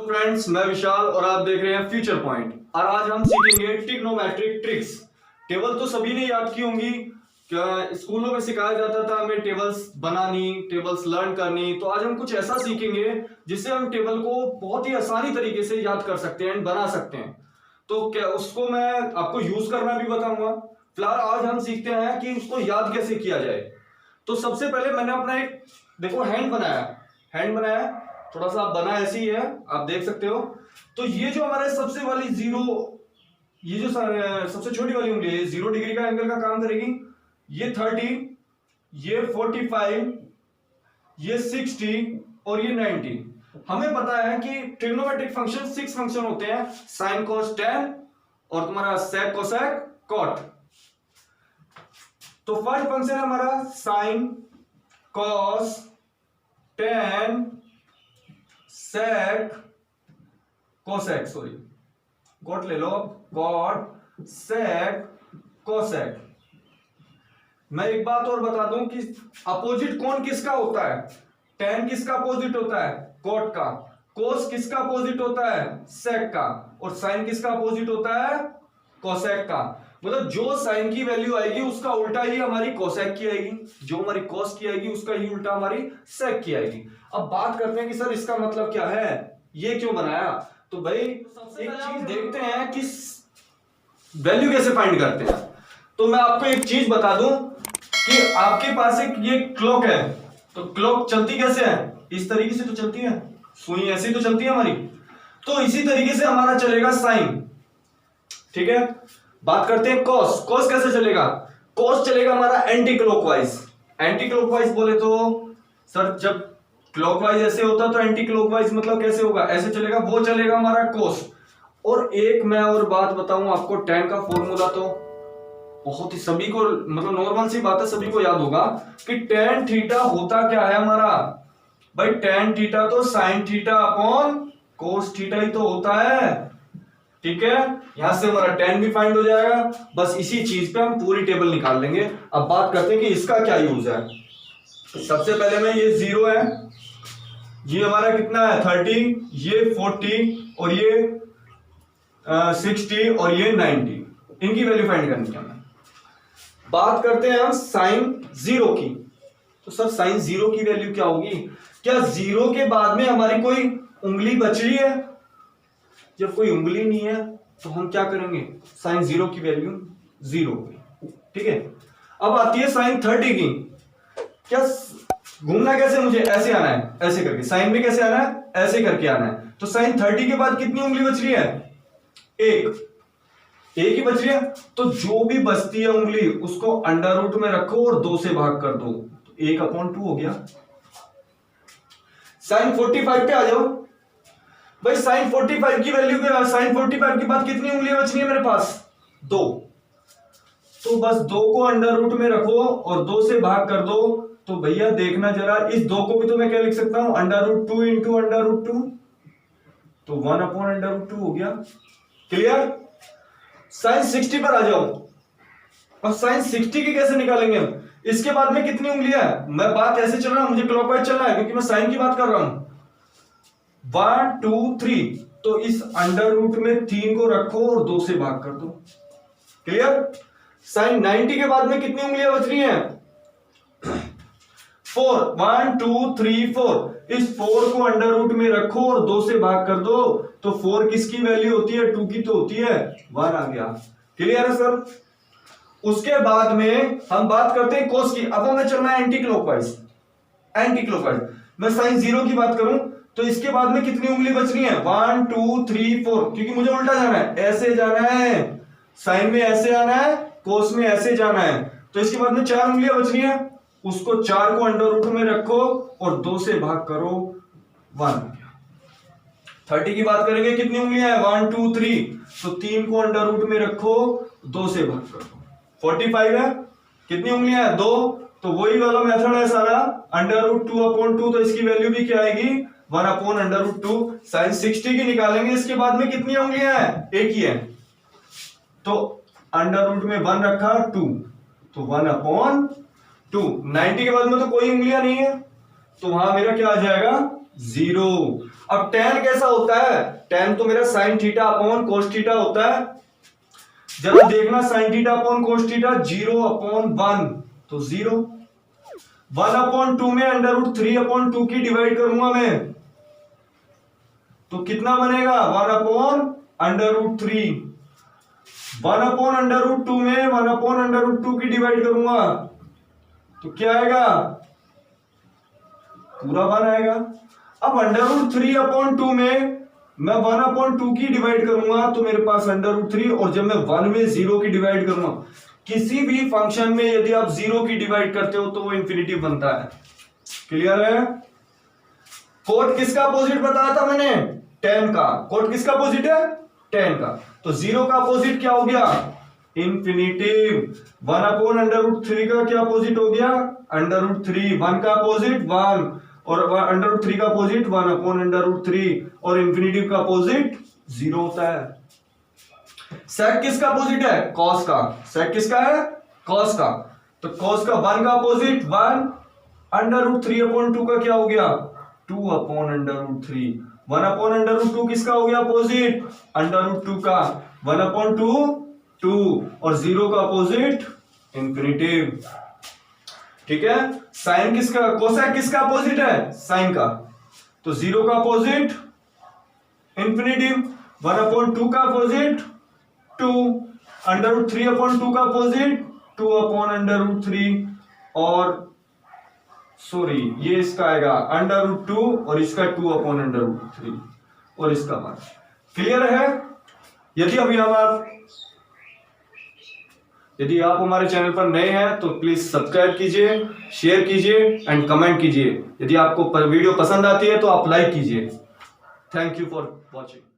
Friends, मैं विशाल और आप देख रहे हैं फ्यूचर पॉइंट। और आज हम सीखेंगे ट्रिग्नोमेट्रिक ट्रिक्स। टेबल तो सभी ने याद की होंगी। क्या स्कूलों में सिखाया जाता था हमें टेबल्स बनानी, टेबल्स लर्न करनी। तो आज हम कुछ ऐसा सीखेंगे जिससे हम टेबल को बहुत ही आसानी तरीके से याद कर सकते हैं, बना सकते हैं। तो क्या उसको मैं आपको यूज करना भी बताऊंगा। फिलहाल आज हम सीखते हैं कि उसको याद कैसे किया जाए। तो सबसे पहले मैंने अपना एक देखो हैंड बनाया, थोड़ा सा बना ऐसे ही है, आप देख सकते हो। तो ये जो हमारे सबसे वाली जीरो, ये जो सबसे छोटी वाली उंगली है, 0 डिग्री का एंगल का काम करेगी। ये 30, ये 45, ये 60 और ये 90। हमें पता है कि ट्रिग्नोमेट्रिक फंक्शन 6 फंक्शन होते हैं, साइन कॉस टैन और तुम्हारा सेक कोसेक कॉट। तो फर्स्ट फंक्शन है हमारा sine cos tan sec cosec, sorry cot ले लो, कॉट सेक कोसेक। मैं एक बात और बता दूं कि अपोजिट कौन किसका होता है। टैन किसका अपोजिट होता है? कॉट का। कोस किसका अपोजिट होता है? सेक का। और साइन किसका अपोजिट होता है? कोसेक का। मतलब जो साइन की वैल्यू आएगी उसका उल्टा ही हमारी कोसेक की आएगी, जो हमारी कोस की आएगी उसका ही उल्टा हमारी सेक की आएगी। अब बात करते हैं कि सर इसका मतलब क्या है, ये क्यों बनाया। तो भाई एक चीज देखते हैं कि वैल्यू कैसे फाइंड करते हैं। तो मैं आपको एक चीज बता दूं कि आपके पास एक ये क्लॉक है। तो क्लॉक चलती कैसे है? इस तरीके से तो चलती है, सुई ऐसे तो चलती है हमारी। तो इसी तरीके से हमारा चलेगा साइन, ठीक है। बात करते हैं कॉस। कॉस कैसे चलेगा? कॉस चलेगा हमारा एंटी क्लॉकवाइज। एंटी क्लॉकवाइज बोले तो सर जब क्लॉकवाइज ऐसे होता तो एंटी क्लॉकवाइज मतलब कैसे होगा? ऐसे चलेगा, वो चलेगा हमारा कॉस। और एक मैं और बात बताऊं आपको, टैन का फॉर्मूला तो बहुत ही सभी को, मतलब नॉर्मल सी बात है, सभी को याद होगा कि टैन थीटा होता क्या है हमारा। भाई टैन थीटा तो sine theta upon cos theta ही तो होता है, ठीक है। यहां से हमारा टैन भी फाइंड हो जाएगा। बस इसी चीज पे हम पूरी टेबल निकाल लेंगे। अब बात करते हैं कि इसका क्या यूज है। सबसे पहले में ये 0 है, ये हमारा कितना है 30, ये 40 और ये 60 और ये 90। इनकी वैल्यू फाइंड करनी है हमें। बात करते हैं हम साइन 0 की। तो सर साइन 0 की वैल्यू क्या होगी? क्या 0 के बाद में हमारी कोई उंगली बच रही है? जब कोई उंगली नहीं है तो हम क्या करेंगे? साइन 0 की वैल्यू 0 होगी, ठीक है। अब आती है साइन 30 की। क्या घूमना कैसे? मुझे ऐसे आना है, ऐसे करके। साइन में कैसे आना है? ऐसे करके आना है। तो साइन 30 के बाद कितनी उंगली बच रही है? एक ही बच रही है। तो जो भी बचती है उंगली उसको अंडर रूट में रखो और 2 से भाग कर दो, तो 1/2 हो गया। साइन 45 पे आ जाओ। भाई साइन 45 की वैल्यू पे, साइन 45 के बाद कितनी उंगलियां बच रही है मेरे पास? 2। तो बस 2 को अंडर रूट में रखो और 2 से भाग कर दो। तो भैया देखना जरा, इस 2 को भी तो मैं क्या लिख सकता हूं? Under root 2 into under root 2। तो 1/√2 हो गया। क्लियर? साइन 60 पर आ जाओ। अब साइन 60 की कैसे निकालेंगे हम? इसके बाद में कितनी उंगलियां है? मैं बात ऐसे चल रहा हूं, मुझे क्लॉकवाइज चलना है क्योंकि मैं साइन की बात कर रहा हूं। 1 2 3। तो इस अंडर रूट में 3 को रखो और 2 से भाग कर दो। क्लियर? साइन 90 के बाद में कितनी उंगलियां बच रही हैं? 4। 1 2 3 4। इस 4 को अंडर रूट में रखो और 2 से भाग कर दो। तो 4 किसकी वैल्यू होती है? 2 की तो होती है, 1 आ गया। क्लियर है सर? उसके बाद में हम बात करते हैं कोस की। अब हमें चलना है एंटी क्लॉकवाइज। एंटी क्लॉकवाइज मैं साइन 0 की बात करूं तो इसके बाद में कितनी उंगली बच रही है? 1 2 3 4। क्योंकि मुझे उल्टा जाना है, ऐसे जाना है। साइन में ऐसे आना है, कोस में ऐसे जाना है। तो इसके बाद में 4 उंगलियां बच रही हैं, उसको 4 को अंडर रूट में रखो और 2 से भाग करो, 1। 30 की बात करेंगे, कितनी उंगलियां हैं? 1 2 3। तो 3 को अंडर रूट में रखो, 2 से भाग करो। 45 है, कितनी उंगलियां हैं? 2। तो वही वाला मेथड है सारा, अंडर रूट 2/2। तो इसकी वैल्यू भी क्या आएगी? 1/√2। साइन 60 की निकालेंगे, इसके बाद में कितनी उंगलियां हैं? एक ही है। तो अंडर रूट में 1 रखा, 2। तो 1/2। 90 के बाद में तो कोई उंगलियां नहीं है, तो वहां मेरा क्या आ जाएगा? 0। अब tan कैसा होता है? tan तो मेरा sin theta upon cos theta होता है। जरा देखना sin theta upon cos theta 0/1 तो 0। 1/2 में √3/2 की डिवाइड करूंगा मैं तो कितना बनेगा? 1/√3। 1/√2 में 1/√2 की डिवाइड करूंगा तो क्या आएगा? पूरा 1 आएगा। अब √3/2 में मैं 1/2 की डिवाइड करूंगा तो मेरे पास √3, और जब मैं 1 में 0 की डिवाइड करूंगा, किसी भी फंक्शन में यदि आप 0 की डिवाइड करते हो तो वो इंफिनिटी बनता है। क्लियर है? कोट किसका अपोजिट बताया था मैंने? tan का। कोट किसका अपोजिट है? tan का। तो 0 का अपोजिट क्या हो गया? इंफिनिटिव। 1/√3 का क्या अपोजिट हो गया? √3। 1 का अपोजिट 1, और √3 का अपोजिट 1/√3, और इंफिनिटिव का अपोजिट 0 होता है। sec किसका अपोजिट है? cos का। sec किसका है? cos का। तो cos का 1 का अपोजिट 1, √3/2 का क्या हो गया? 2/√3। 1/√2 किसका हो गया अपोजिट? √2 का। 1/2 2, और 0 का अपोजिट इंफिनिटिव। ठीक है? साइन किसका? कोसेक किसका अपोजिट है? साइन का। तो 0 का अपोजिट इंफिनिटिव। 1/2 का अपोजिट 2, √3/2 का अपोजिट 2/√3, और सॉरी ये इसका आएगा √2 और इसका 2/√3 और इसका 1। क्लियर है? यदि आप हमारे चैनल पर नए हैं तो प्लीज सब्सक्राइब कीजिए, शेयर कीजिए एंड कमेंट कीजिए। यदि आपको वीडियो पसंद आती है तो आप लाइक कीजिए। Thank you for watching.